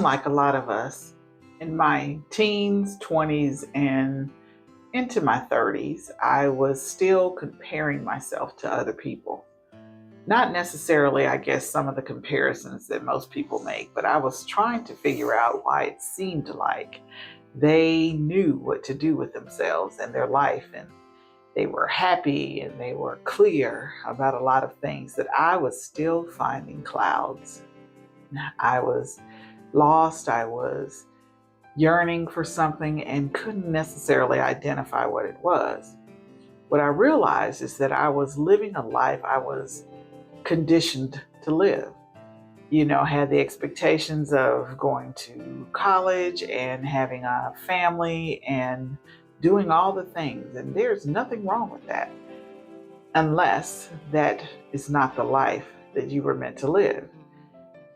Like a lot of us, in my teens, 20s, and into my 30s, I was still comparing myself to other people. Not necessarily, I guess, some of the comparisons that most people make, but I was trying to figure out why it seemed like they knew what to do with themselves and their life, and they were happy and they were clear about a lot of things that I was still finding clouds. I was lost. I was yearning for something and couldn't necessarily identify what it was. What I realized is that I was living a life I was conditioned to live. Had the expectations of going to college and having a family and doing all the things. And there's nothing wrong with that, unless that is not the life that you were meant to live.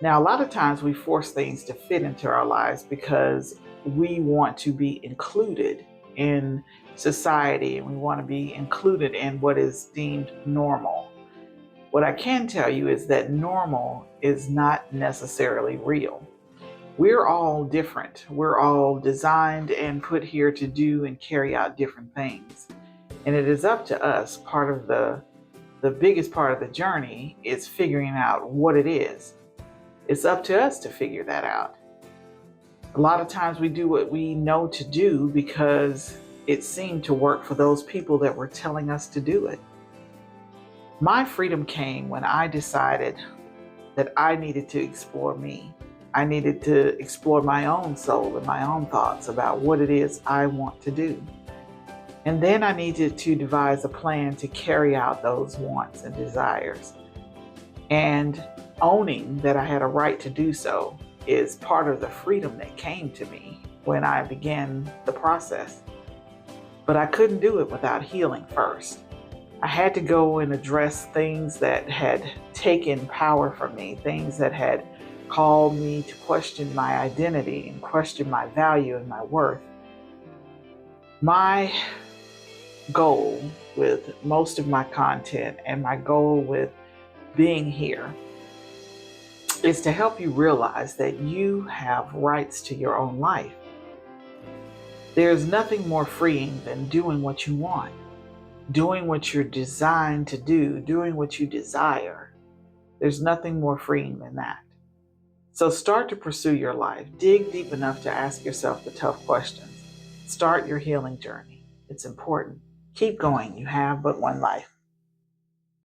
Now, a lot of times we force things to fit into our lives because we want to be included in society and we want to be included in what is deemed normal. What I can tell you is that normal is not necessarily real. We're all different. We're all designed and put here to do and carry out different things. And it is up to us. Part of the biggest part of the journey is figuring out what it is. It's up to us to figure that out. A lot of times we do what we know to do because it seemed to work for those people that were telling us to do it. My freedom came when I decided that I needed to explore me. I needed to explore my own soul and my own thoughts about what it is I want to do. And then I needed to devise a plan to carry out those wants and desires. And owning that I had a right to do so is part of the freedom that came to me when I began the process. But I couldn't do it without healing first. I had to go and address things that had taken power from me, things that had called me to question my identity and question my value and my worth. My goal with most of my content and my goal with being here is to help you realize that you have rights to your own life. There's nothing more freeing than doing what you want, doing what you're designed to do, doing what you desire. There's nothing more freeing than that. So start to pursue your life. Dig deep enough to ask yourself the tough questions. Start your healing journey. It's important. Keep going. You have but one life.